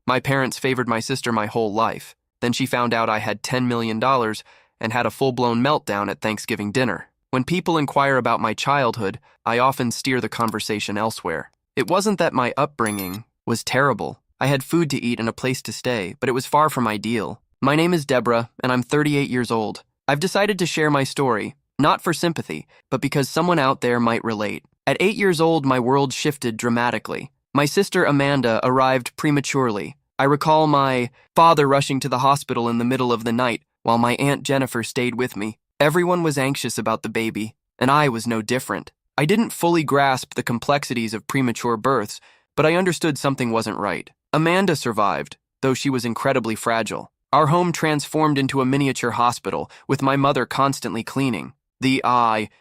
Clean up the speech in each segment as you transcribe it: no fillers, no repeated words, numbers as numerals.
My parents favored my sister my whole life. Then she found out I had $10 million and had a full-blown meltdown at Thanksgiving dinner. When people inquire about my childhood, I often steer the conversation elsewhere. It wasn't that my upbringing was terrible. I had food to eat and a place to stay, but it was far from ideal. My name is Deborah, and I'm 38 years old. I've decided to share my story, not for sympathy, but because someone out there might relate. At 8 years old, my world shifted dramatically. My sister Amanda arrived prematurely. I recall my father rushing to the hospital in the middle of the night while my Aunt Jennifer stayed with me. Everyone was anxious about the baby, and I was no different. I didn't fully grasp the complexities of premature births, but I understood something wasn't right. Amanda survived, though she was incredibly fragile. Our home transformed into a miniature hospital, with my mother constantly cleaning. The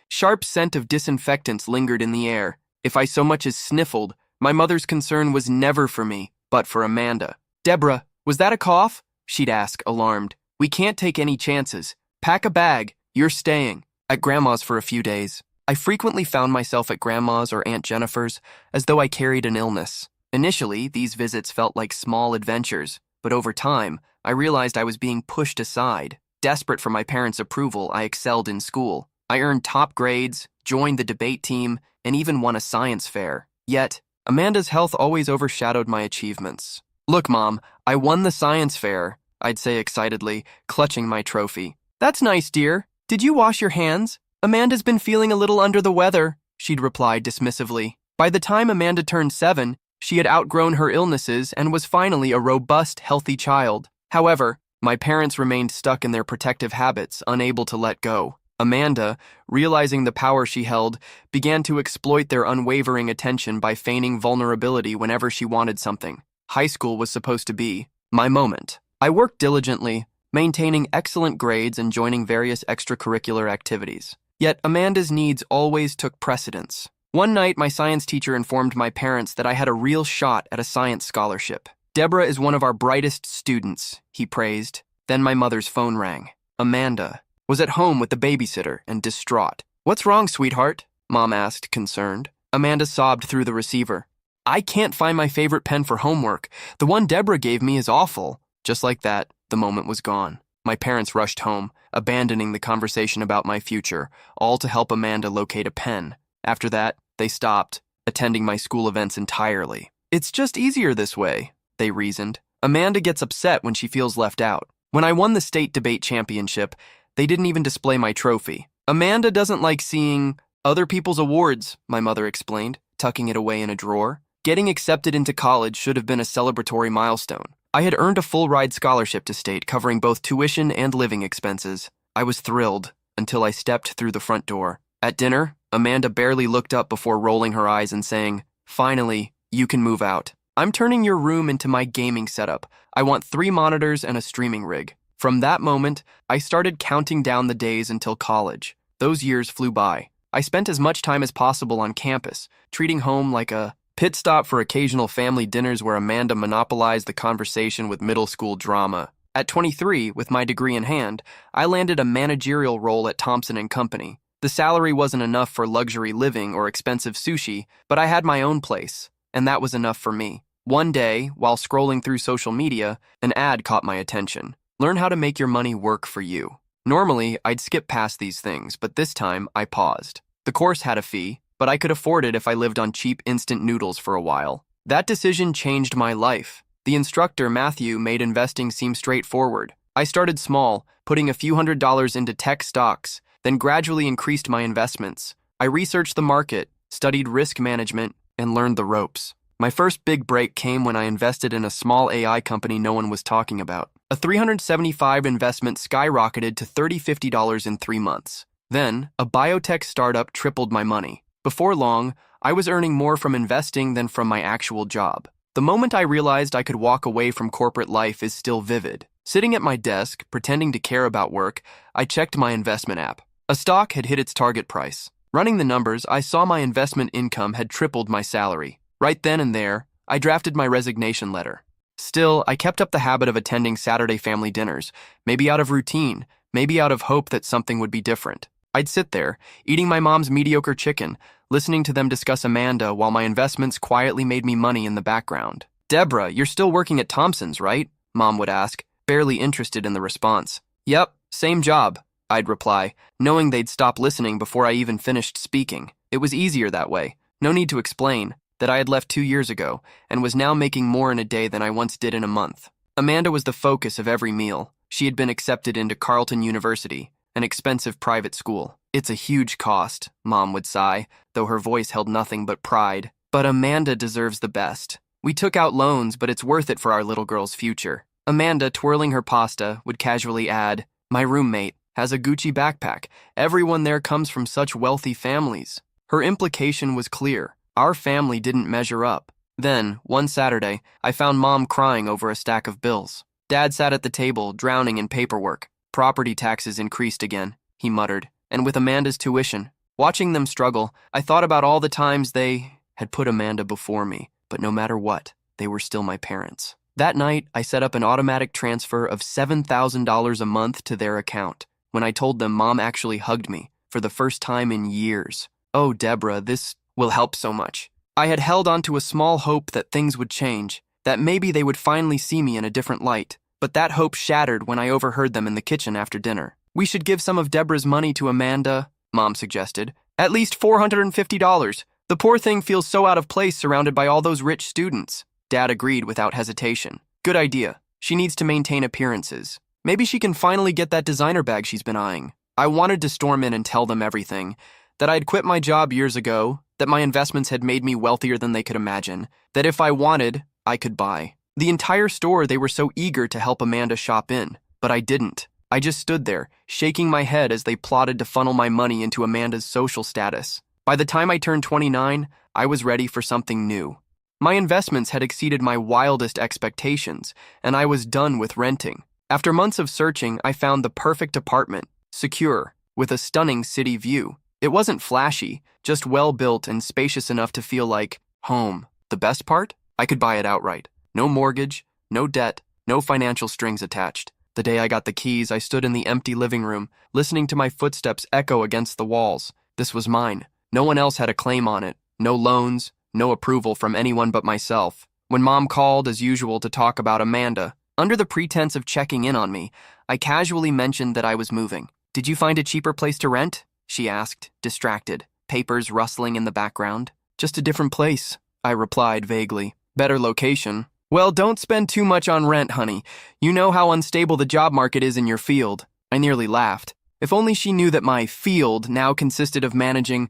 sharp scent of disinfectants lingered in the air. If I so much as sniffled, my mother's concern was never for me, but for Amanda. "Deborah, was that a cough?" she'd ask, alarmed. "We can't take any chances. Pack a bag. You're staying." At Grandma's for a few days. I frequently found myself at Grandma's or Aunt Jennifer's as though I carried an illness. Initially, these visits felt like small adventures, but over time, I realized I was being pushed aside. Desperate for my parents' approval, I excelled in school. I earned top grades, joined the debate team, and even won a science fair. Yet, Amanda's health always overshadowed my achievements. "Look, Mom, I won the science fair," I'd say excitedly, clutching my trophy. "That's nice, dear. Did you wash your hands? Amanda's been feeling a little under the weather," she'd reply dismissively. By the time Amanda turned 7, she had outgrown her illnesses and was finally a robust, healthy child. However, my parents remained stuck in their protective habits, unable to let go. Amanda, realizing the power she held, began to exploit their unwavering attention by feigning vulnerability whenever she wanted something. High school was supposed to be my moment. I worked diligently, maintaining excellent grades and joining various extracurricular activities. Yet Amanda's needs always took precedence. One night, my science teacher informed my parents that I had a real shot at a science scholarship. "Deborah is one of our brightest students," he praised. Then my mother's phone rang. Amanda was at home with the babysitter and distraught. "What's wrong, sweetheart?" Mom asked, concerned. Amanda sobbed through the receiver. "I can't find my favorite pen for homework. The one Deborah gave me is awful." Just like that, the moment was gone. My parents rushed home, abandoning the conversation about my future, all to help Amanda locate a pen. After that, they stopped attending my school events entirely. "It's just easier this way," they reasoned. "Amanda gets upset when she feels left out. When I won the state debate championship, they didn't even display my trophy. Amanda doesn't like seeing other people's awards," my mother explained, tucking it away in a drawer. Getting accepted into college should have been a celebratory milestone. I had earned a full-ride scholarship to state covering both tuition and living expenses. I was thrilled until I stepped through the front door. At dinner, Amanda barely looked up before rolling her eyes and saying, "Finally, you can move out. I'm turning your room into my gaming setup. I want 3 monitors and a streaming rig." From that moment, I started counting down the days until college. Those years flew by. I spent as much time as possible on campus, treating home like a pit stop for occasional family dinners where Amanda monopolized the conversation with middle school drama. At 23, with my degree in hand, I landed a managerial role at Thompson & Company. The salary wasn't enough for luxury living or expensive sushi, but I had my own place, and that was enough for me. One day, while scrolling through social media, an ad caught my attention. "Learn how to make your money work for you." Normally, I'd skip past these things, but this time, I paused. The course had a fee, but I could afford it if I lived on cheap instant noodles for a while. That decision changed my life. The instructor, Matthew, made investing seem straightforward. I started small, putting a few $100s into tech stocks, then gradually increased my investments. I researched the market, studied risk management, and learned the ropes. My first big break came when I invested in a small AI company no one was talking about. A $375 investment skyrocketed to $30-50 in 3 months. Then, a biotech startup tripled my money. Before long, I was earning more from investing than from my actual job. The moment I realized I could walk away from corporate life is still vivid. Sitting at my desk, pretending to care about work, I checked my investment app. A stock had hit its target price. Running the numbers, I saw my investment income had tripled my salary. Right then and there, I drafted my resignation letter. Still, I kept up the habit of attending Saturday family dinners, maybe out of routine, maybe out of hope that something would be different. I'd sit there, eating my mom's mediocre chicken, listening to them discuss Amanda while my investments quietly made me money in the background. Deborah, you're still working at Thompson's, right? Mom would ask, barely interested in the response. Yep, same job, I'd reply, knowing they'd stop listening before I even finished speaking. It was easier that way. No need to explain that I had left 2 years ago and was now making more in a day than I once did in a month. Amanda was the focus of every meal. She had been accepted into Carleton University, an expensive private school. It's a huge cost, Mom would sigh, though her voice held nothing but pride. But Amanda deserves the best. We took out loans, but it's worth it for our little girl's future. Amanda, twirling her pasta, would casually add, My roommate has a Gucci backpack. Everyone there comes from such wealthy families. Her implication was clear. Our family didn't measure up. Then, one Saturday, I found Mom crying over a stack of bills. Dad sat at the table, drowning in paperwork. Property taxes increased again, he muttered, and with Amanda's tuition. Watching them struggle, I thought about all the times they had put Amanda before me, but no matter what, they were still my parents. That night, I set up an automatic transfer of $7,000 a month to their account. When I told them, Mom actually hugged me, for the first time in years. Oh, Deborah, this will help so much. I had held on to a small hope that things would change, that maybe they would finally see me in a different light. But that hope shattered when I overheard them in the kitchen after dinner. We should give some of Deborah's money to Amanda, Mom suggested. At least $450. The poor thing feels so out of place surrounded by all those rich students. Dad agreed without hesitation. Good idea. She needs to maintain appearances. Maybe she can finally get that designer bag she's been eyeing. I wanted to storm in and tell them everything. That I'd quit my job years ago, that my investments had made me wealthier than they could imagine, that if I wanted, I could buy. The entire store, they were so eager to help Amanda shop in, but I didn't. I just stood there, shaking my head as they plotted to funnel my money into Amanda's social status. By the time I turned 29, I was ready for something new. My investments had exceeded my wildest expectations, and I was done with renting. After months of searching, I found the perfect apartment, secure, with a stunning city view. It wasn't flashy, just well-built and spacious enough to feel like home. The best part? I could buy it outright. No mortgage, no debt, no financial strings attached. The day I got the keys, I stood in the empty living room, listening to my footsteps echo against the walls. This was mine. No one else had a claim on it. No loans, no approval from anyone but myself. When Mom called, as usual, to talk about Amanda, under the pretense of checking in on me, I casually mentioned that I was moving. Did you find a cheaper place to rent? She asked, distracted, papers rustling in the background. Just a different place, I replied vaguely. Better location. Well, don't spend too much on rent, honey. You know how unstable the job market is in your field. I nearly laughed. If only she knew that my field now consisted of managing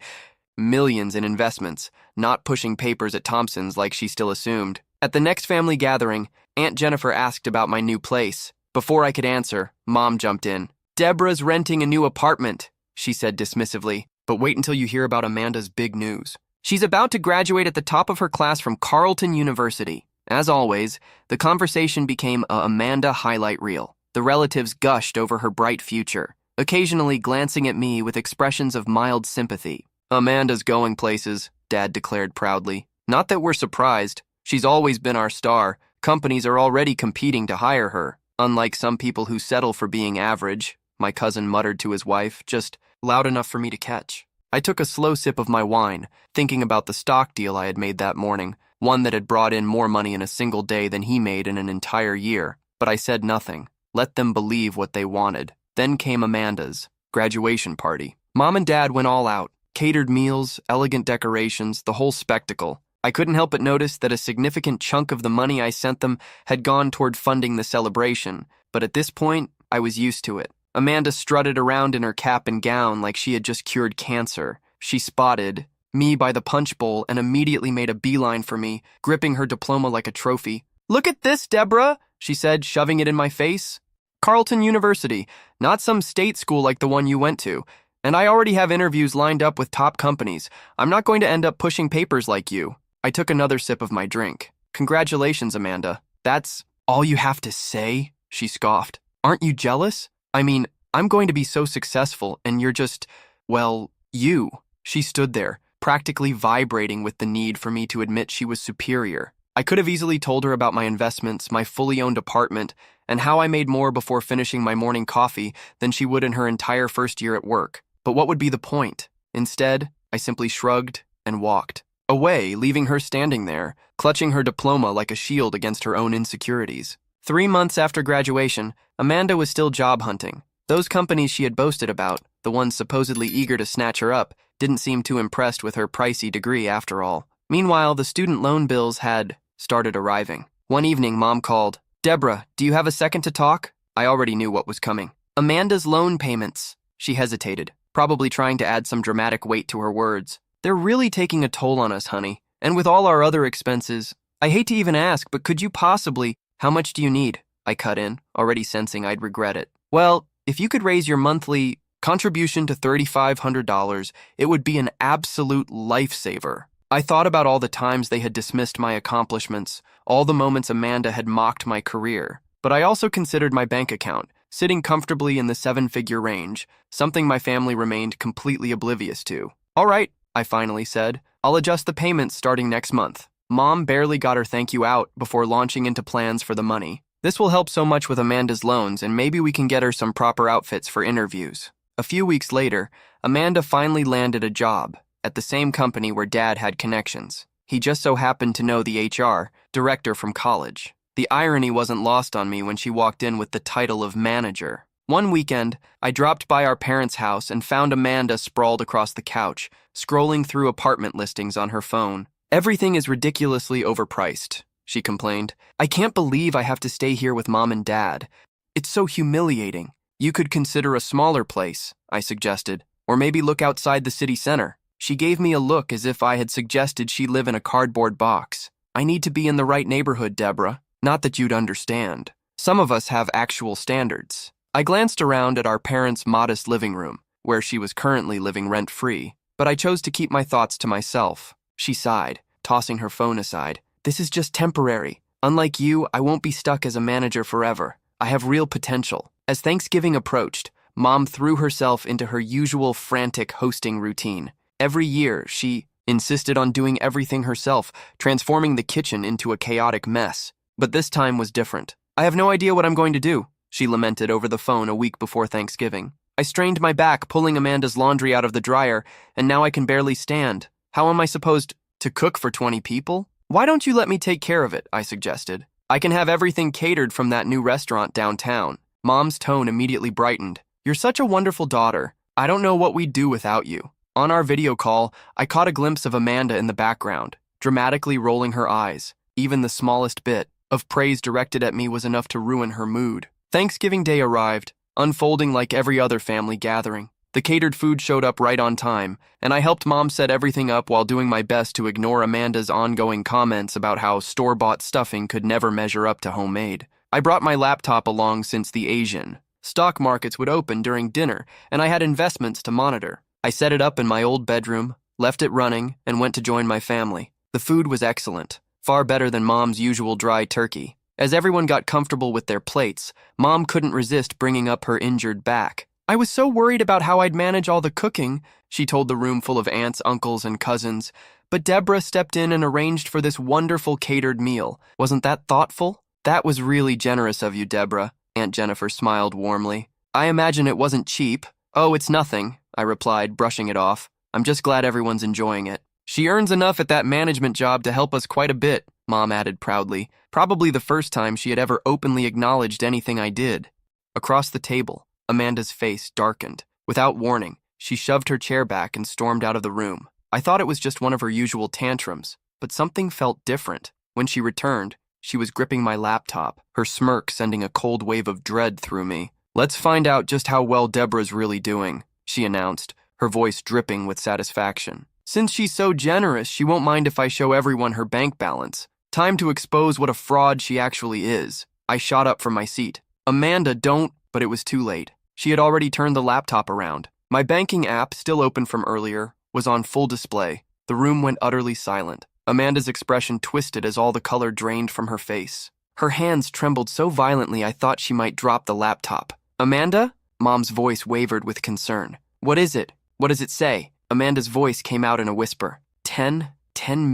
millions in investments, not pushing papers at Thompson's like she still assumed. At the next family gathering, Aunt Jennifer asked about my new place. Before I could answer, Mom jumped in. Deborah's renting a new apartment, she said dismissively, but wait until you hear about Amanda's big news. She's about to graduate at the top of her class from Carleton University. As always, the conversation became a Amanda highlight reel. The relatives gushed over her bright future, occasionally glancing at me with expressions of mild sympathy. Amanda's going places, Dad declared proudly. Not that we're surprised. She's always been our star. Companies are already competing to hire her, unlike some people who settle for being average, my cousin muttered to his wife, just loud enough for me to catch. I took a slow sip of my wine, thinking about the stock deal I had made that morning, one that had brought in more money in a single day than he made in an entire year. But I said nothing. Let them believe what they wanted. Then came Amanda's graduation party. Mom and Dad went all out. Catered meals, elegant decorations, the whole spectacle. I couldn't help but notice that a significant chunk of the money I sent them had gone toward funding the celebration, but at this point, I was used to it. Amanda strutted around in her cap and gown like she had just cured cancer. She spotted me by the punch bowl and immediately made a beeline for me, gripping her diploma like a trophy. Look at this, Deborah, she said, shoving it in my face. Carleton University, not some state school like the one you went to. And I already have interviews lined up with top companies. I'm not going to end up pushing papers like you. I took another sip of my drink. Congratulations, Amanda. That's all you have to say? She scoffed. Aren't you jealous? I mean, I'm going to be so successful and you're just, well, you. She stood there, practically vibrating with the need for me to admit she was superior. I could have easily told her about my investments, my fully owned apartment, and how I made more before finishing my morning coffee than she would in her entire first year at work. But what would be the point? Instead, I simply shrugged and walked. away, leaving her standing there, clutching her diploma like a shield against her own insecurities. 3 months after graduation, Amanda was still job hunting. Those companies she had boasted about, the ones supposedly eager to snatch her up, didn't seem too impressed with her pricey degree after all. Meanwhile, the student loan bills had started arriving. One evening, Mom called. "Deborah, do you have a second to talk?" I already knew what was coming. "Amanda's loan payments." She hesitated, probably trying to add some dramatic weight to her words. "They're really taking a toll on us, honey. And with all our other expenses, I hate to even ask, but could you possibly— How much do you need?" I cut in, already sensing I'd regret it. "Well, if you could raise your monthly contribution to $3,500, it would be an absolute lifesaver." I thought about all the times they had dismissed my accomplishments, all the moments Amanda had mocked my career. But I also considered my bank account, sitting comfortably in the 7-figure range, something my family remained completely oblivious to. "All right," I finally said. "I'll adjust the payments starting next month." Mom barely got her thank you out before launching into plans for the money. "This will help so much with Amanda's loans, and maybe we can get her some proper outfits for interviews." A few weeks later, Amanda finally landed a job at the same company where Dad had connections. He just so happened to know the HR director from college. The irony wasn't lost on me when she walked in with the title of manager. One weekend, I dropped by our parents' house and found Amanda sprawled across the couch, scrolling through apartment listings on her phone. "Everything is ridiculously overpriced," she complained. "I can't believe I have to stay here with Mom and Dad. It's so humiliating." "You could consider a smaller place," I suggested, "or maybe look outside the city center." She gave me a look as if I had suggested she live in a cardboard box. "I need to be in the right neighborhood, Deborah. Not that you'd understand. Some of us have actual standards." I glanced around at our parents' modest living room, where she was currently living rent-free, but I chose to keep my thoughts to myself. She sighed, tossing her phone aside. "This is just temporary. Unlike you, I won't be stuck as a manager forever. I have real potential." As Thanksgiving approached, Mom threw herself into her usual frantic hosting routine. Every year, she insisted on doing everything herself, transforming the kitchen into a chaotic mess. But this time was different. "I have no idea what I'm going to do," she lamented over the phone a week before Thanksgiving. "I strained my back pulling Amanda's laundry out of the dryer, and now I can barely stand. How am I supposed to cook for 20 people? Why don't you let me take care of it?" I suggested. "I can have everything catered from that new restaurant downtown." Mom's tone immediately brightened. "You're such a wonderful daughter. I don't know what we'd do without you." On our video call, I caught a glimpse of Amanda in the background, dramatically rolling her eyes. Even the smallest bit of praise directed at me was enough to ruin her mood. Thanksgiving Day arrived, unfolding like every other family gathering. The catered food showed up right on time, and I helped Mom set everything up while doing my best to ignore Amanda's ongoing comments about how store-bought stuffing could never measure up to homemade. I brought my laptop along since the Asian stock markets would open during dinner, and I had investments to monitor. I set it up in my old bedroom, left it running, and went to join my family. The food was excellent, far better than Mom's usual dry turkey. As everyone got comfortable with their plates, Mom couldn't resist bringing up her injured back. "I was so worried about how I'd manage all the cooking," she told the room full of aunts, uncles, and cousins. "But Deborah stepped in and arranged for this wonderful catered meal. Wasn't that thoughtful?" "That was really generous of you, Deborah," Aunt Jennifer smiled warmly. "I imagine it wasn't cheap." "Oh, it's nothing," I replied, brushing it off. "I'm just glad everyone's enjoying it." "She earns enough at that management job to help us quite a bit," Mom added proudly, probably the first time she had ever openly acknowledged anything I did. Across the table, Amanda's face darkened. Without warning, she shoved her chair back and stormed out of the room. I thought it was just one of her usual tantrums, but something felt different. When she returned, she was gripping my laptop, her smirk sending a cold wave of dread through me. "Let's find out just how well Deborah's really doing," she announced, her voice dripping with satisfaction. "Since she's so generous, she won't mind if I show everyone her bank balance. Time to expose what a fraud she actually is." I shot up from my seat. "Amanda, don't—" But it was too late. She had already turned the laptop around. My banking app, still open from earlier, was on full display. The room went utterly silent. Amanda's expression twisted as all the color drained from her face. Her hands trembled so violently I thought she might drop the laptop. "Amanda?" Mom's voice wavered with concern. "What is it? What does it say?" Amanda's voice came out in a whisper. $10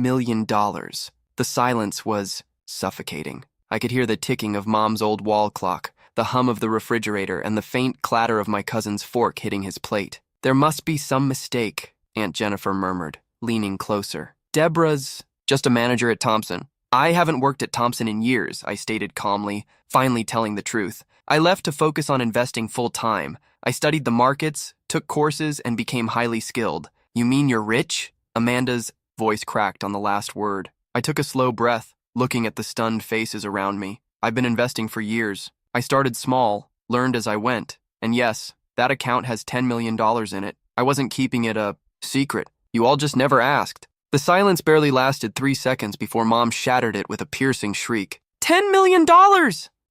million. The silence was suffocating. I could hear the ticking of Mom's old wall clock, the hum of the refrigerator, and the faint clatter of my cousin's fork hitting his plate. "There must be some mistake," Aunt Jennifer murmured, leaning closer. Deborah's just a manager at Thompson. I haven't worked at Thompson in years, I stated calmly, finally telling the truth. I left to focus on investing full-time. I studied the markets, took courses, and became highly skilled. You mean you're rich? Amanda's voice cracked on the last word. I took a slow breath, looking at the stunned faces around me. I've been investing for years. I started small, learned as I went. And yes, that account has $10 million in it. I wasn't keeping it a secret. You all just never asked. The silence barely lasted 3 seconds before Mom shattered it with a piercing shriek. $10 million!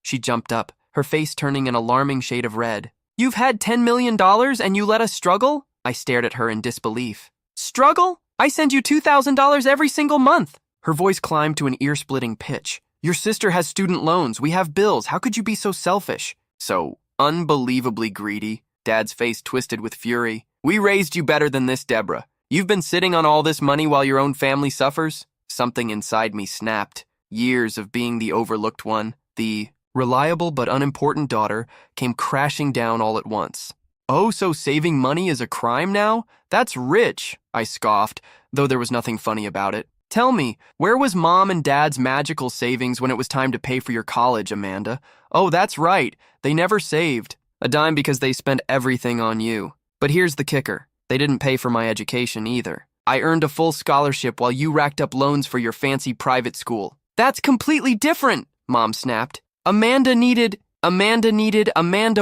She jumped up, her face turning an alarming shade of red. You've had $10 million and you let us struggle? I stared at her in disbelief. Struggle? I send you $2,000 every single month. Her voice climbed to an ear-splitting pitch. Your sister has student loans. We have bills. How could you be so selfish? So unbelievably greedy. Dad's face twisted with fury. We raised you better than this, Deborah. You've been sitting on all this money while your own family suffers? Something inside me snapped. Years of being the overlooked one, the reliable but unimportant daughter, came crashing down all at once. Oh, so saving money is a crime now? That's rich, I scoffed, though there was nothing funny about it. Tell me, where was Mom and Dad's magical savings when it was time to pay for your college, Amanda? Oh, that's right, they never saved. A dime because they spent everything on you. But here's the kicker. They didn't pay for my education either. I earned a full scholarship while you racked up loans for your fancy private school. That's completely different, Mom snapped. Amanda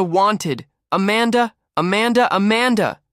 wanted. Amanda.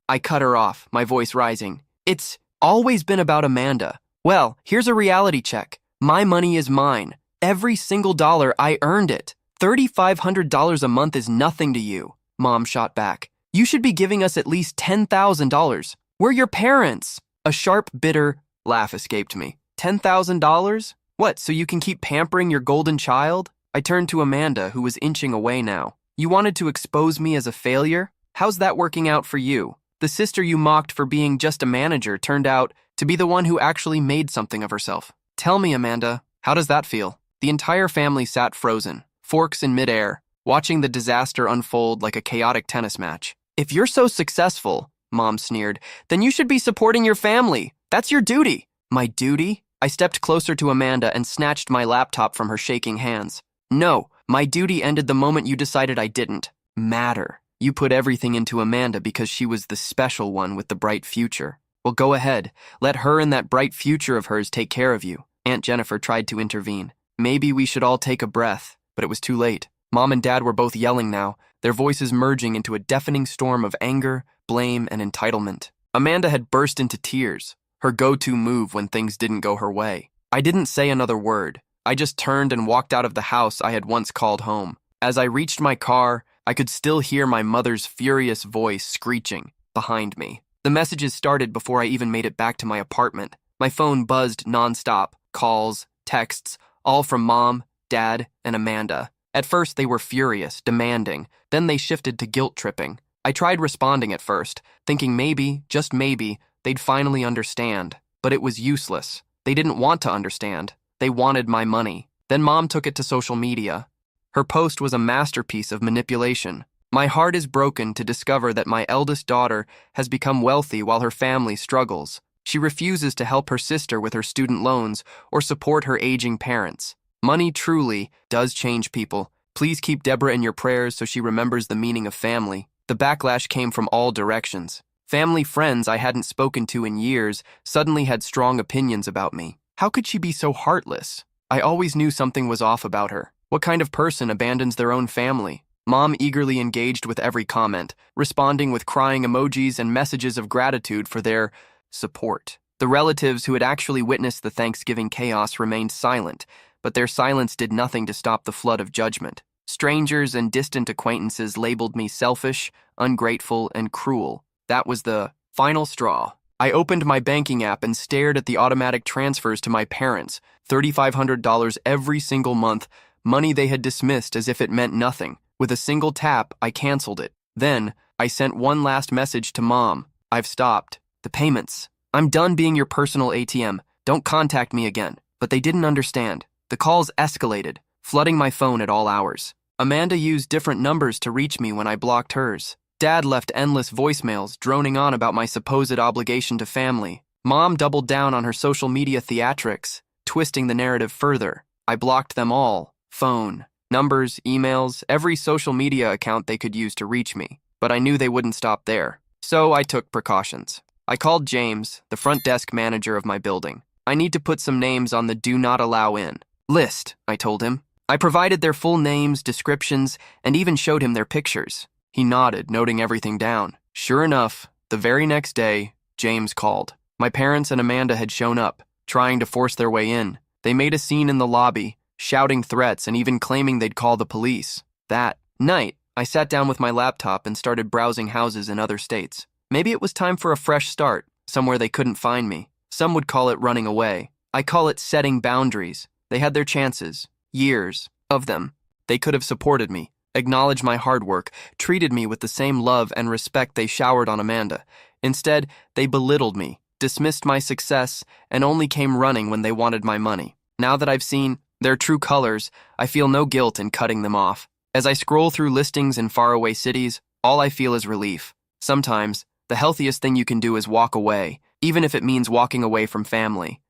I cut her off, my voice rising. It's always been about Amanda. Well, here's a reality check. My money is mine. Every single dollar, I earned it. $3,500 a month is nothing to you, Mom shot back. You should be giving us at least $10,000. We're your parents. A sharp, bitter laugh escaped me. $10,000? What, so you can keep pampering your golden child? I turned to Amanda, who was inching away now. You wanted to expose me as a failure? How's that working out for you? The sister you mocked for being just a manager turned out to be the one who actually made something of herself. Tell me, Amanda, how does that feel? The entire family sat frozen, forks in midair, watching the disaster unfold like a chaotic tennis match. If you're so successful, Mom sneered, then you should be supporting your family. That's your duty. My duty? I stepped closer to Amanda and snatched my laptop from her shaking hands. No, my duty ended the moment you decided I didn't matter. You put everything into Amanda because she was the special one with the bright future. Well, go ahead. Let her and that bright future of hers take care of you. Aunt Jennifer tried to intervene. Maybe we should all take a breath, but it was too late. Mom and Dad were both yelling now, their voices merging into a deafening storm of anger, blame, and entitlement. Amanda had burst into tears, her go-to move when things didn't go her way. I didn't say another word. I just turned and walked out of the house I had once called home. As I reached my car, I could still hear my mother's furious voice screeching behind me. The messages started before I even made it back to my apartment. My phone buzzed nonstop, calls, texts, all from Mom, Dad, and Amanda. At first, they were furious, demanding. Then they shifted to guilt-tripping. I tried responding at first, thinking maybe, just maybe, they'd finally understand. But it was useless. They didn't want to understand. They wanted my money. Then Mom took it to social media. Her post was a masterpiece of manipulation. My heart is broken to discover that my eldest daughter has become wealthy while her family struggles. She refuses to help her sister with her student loans or support her aging parents. Money truly does change people. Please keep Deborah in your prayers so she remembers the meaning of family. The backlash came from all directions. Family friends I hadn't spoken to in years suddenly had strong opinions about me. How could she be so heartless? I always knew something was off about her. What kind of person abandons their own family? Mom eagerly engaged with every comment, responding with crying emojis and messages of gratitude for their support. The relatives who had actually witnessed the Thanksgiving chaos remained silent, but their silence did nothing to stop the flood of judgment. Strangers and distant acquaintances labeled me selfish, ungrateful, and cruel. That was the final straw. I opened my banking app and stared at the automatic transfers to my parents, $3,500 every single month, money they had dismissed as if it meant nothing. With a single tap, I canceled it. Then, I sent one last message to Mom. I've stopped. The payments. I'm done being your personal ATM. Don't contact me again. But they didn't understand. The calls escalated, flooding my phone at all hours. Amanda used different numbers to reach me when I blocked hers. Dad left endless voicemails droning on about my supposed obligation to family. Mom doubled down on her social media theatrics, twisting the narrative further. I blocked them all: phone, numbers, emails, every social media account they could use to reach me. But I knew they wouldn't stop there. So I took precautions. I called James, the front desk manager of my building. I need to put some names on the do not allow in list, I told him. I provided their full names, descriptions, and even showed him their pictures. He nodded, noting everything down. Sure enough, the very next day, James called. My parents and Amanda had shown up, trying to force their way in. They made a scene in the lobby, shouting threats and even claiming they'd call the police. That night, I sat down with my laptop and started browsing houses in other states. Maybe it was time for a fresh start, somewhere they couldn't find me. Some would call it running away. I call it setting boundaries. They had their chances, years of them. They could have supported me, acknowledged my hard work, treated me with the same love and respect they showered on Amanda. Instead, they belittled me, dismissed my success, and only came running when they wanted my money. Now that I've seen their true colors, I feel no guilt in cutting them off. As I scroll through listings in faraway cities, all I feel is relief. Sometimes, the healthiest thing you can do is walk away, even if it means walking away from family.